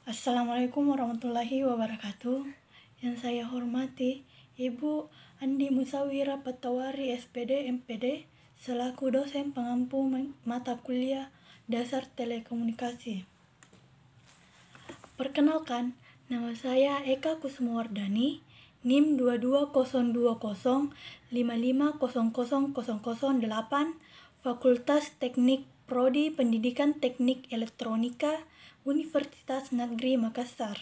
Assalamualaikum warahmatullahi wabarakatuh. Yang saya hormati Ibu Andi Musawira Patawari SPD MPD selaku dosen pengampu mata kuliah dasar telekomunikasi. Perkenalkan, nama saya Eka Kusumawardani, NIM 220205500008, Fakultas Teknik Prodi Pendidikan Teknik Elektronika, Universitas Negeri Makassar.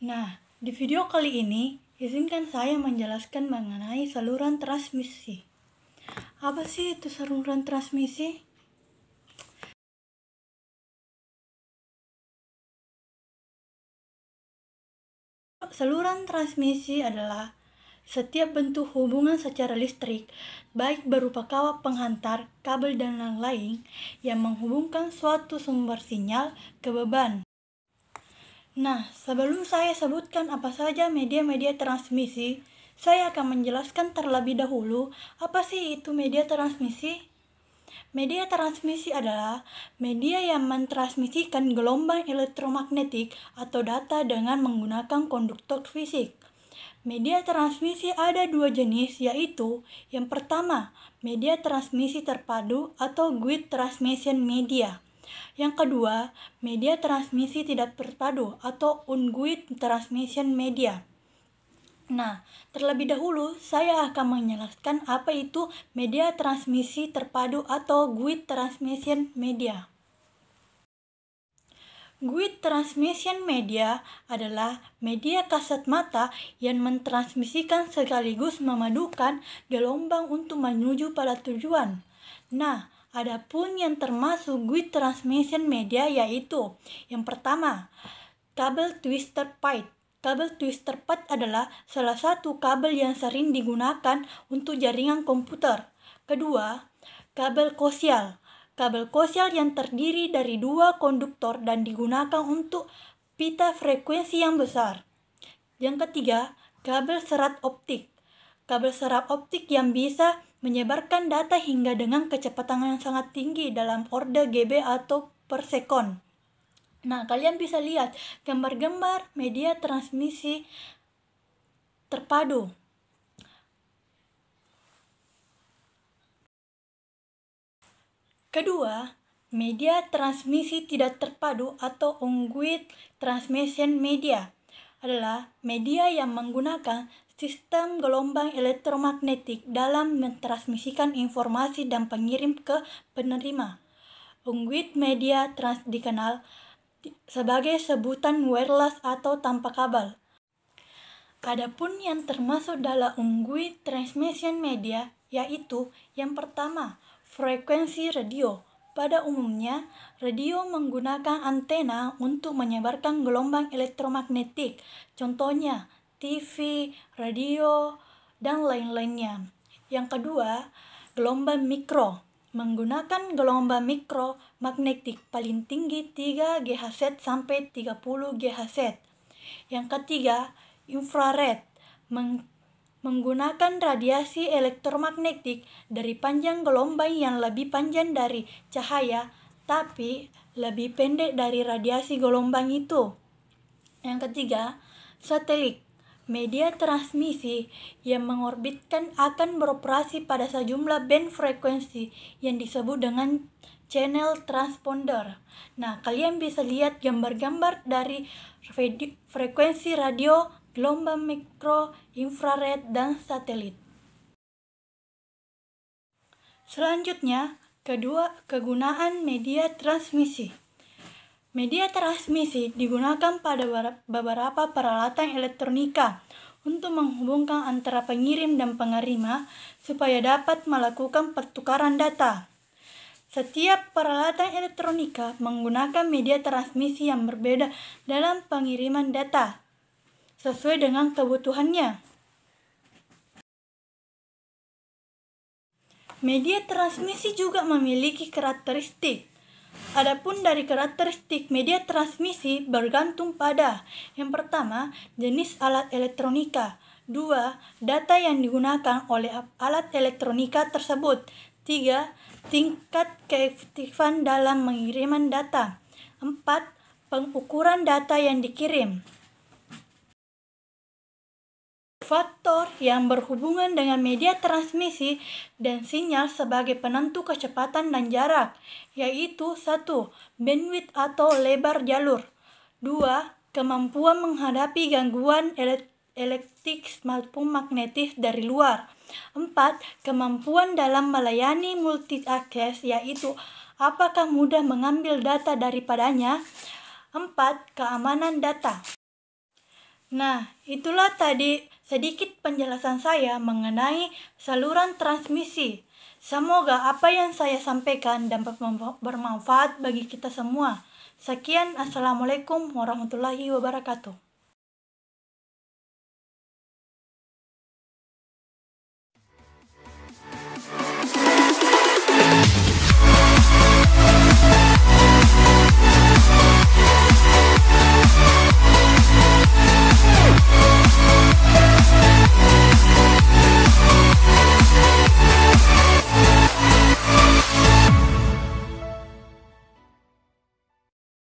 Nah, di video kali ini, izinkan saya menjelaskan mengenai saluran transmisi. Apa sih itu saluran transmisi? Saluran transmisi adalah setiap bentuk hubungan secara listrik, baik berupa kawat penghantar, kabel, dan lain-lain, yang menghubungkan suatu sumber sinyal ke beban. Nah, sebelum saya sebutkan apa saja media-media transmisi, saya akan menjelaskan terlebih dahulu apa sih itu media transmisi. Media transmisi adalah media yang mentransmisikan gelombang elektromagnetik atau data dengan menggunakan konduktor fisik. Media transmisi ada dua jenis, yaitu yang pertama, media transmisi terpadu atau grid transmission media. Yang kedua, media transmisi tidak terpadu atau unguid transmission media. Nah, terlebih dahulu saya akan menjelaskan apa itu media transmisi terpadu atau grid transmission media. Grid transmission media adalah media kasat mata yang mentransmisikan sekaligus memadukan gelombang untuk menuju pada tujuan. Nah, adapun yang termasuk grid transmission media yaitu yang pertama, kabel twistor pipe. Kabel twistor pipe adalah salah satu kabel yang sering digunakan untuk jaringan komputer. Kedua, kabel koaksial. Kabel koaksial yang terdiri dari dua konduktor dan digunakan untuk pita frekuensi yang besar. Yang ketiga, kabel serat optik. Kabel serat optik yang bisa menyebarkan data hingga dengan kecepatan yang sangat tinggi dalam order GB atau per sekon. Nah, kalian bisa lihat gambar-gambar media transmisi terpadu. Kedua, media transmisi tidak terpadu atau unguid transmission media adalah media yang menggunakan sistem gelombang elektromagnetik dalam mentransmisikan informasi dan pengirim ke penerima. Unguid media dikenal sebagai sebutan wireless atau tanpa kabel. Adapun yang termasuk dalam unguid transmission media yaitu yang pertama, frekuensi radio. Pada umumnya, radio menggunakan antena untuk menyebarkan gelombang elektromagnetik. Contohnya, TV, radio, dan lain-lainnya. Yang kedua, gelombang mikro. Menggunakan gelombang mikromagnetik paling tinggi 3 GHz sampai 30 GHz. Yang ketiga, infrared. Menggunakan radiasi elektromagnetik dari panjang gelombang yang lebih panjang dari cahaya, tapi lebih pendek dari radiasi gelombang itu. Yang ketiga, satelit. Media transmisi yang mengorbitkan akan beroperasi pada sejumlah band frekuensi yang disebut dengan channel transponder. Nah, kalian bisa lihat gambar-gambar dari frekuensi radio, gelombang mikro, infrared, dan satelit. Selanjutnya, kedua, kegunaan media transmisi. Media transmisi digunakan pada beberapa peralatan elektronika untuk menghubungkan antara pengirim dan penerima supaya dapat melakukan pertukaran data. Setiap peralatan elektronika menggunakan media transmisi yang berbeda dalam pengiriman data sesuai dengan kebutuhannya. Media transmisi juga memiliki karakteristik. Adapun dari karakteristik media transmisi bergantung pada yang pertama, jenis alat elektronika. 2. Data yang digunakan oleh alat elektronika tersebut. 3. Tingkat keefektifan dalam pengiriman data. 4. Pengukuran data yang dikirim. Faktor yang berhubungan dengan media transmisi dan sinyal sebagai penentu kecepatan dan jarak, yaitu 1. Bandwidth atau lebar jalur. 2. Kemampuan menghadapi gangguan elektrik maupun magnetis dari luar. 4. Kemampuan dalam melayani multi-access, yaitu apakah mudah mengambil data daripadanya. 4. Keamanan data. Nah, itulah tadi sedikit penjelasan saya mengenai saluran transmisi. Semoga apa yang saya sampaikan dapat bermanfaat bagi kita semua. Sekian, Assalamualaikum warahmatullahi wabarakatuh.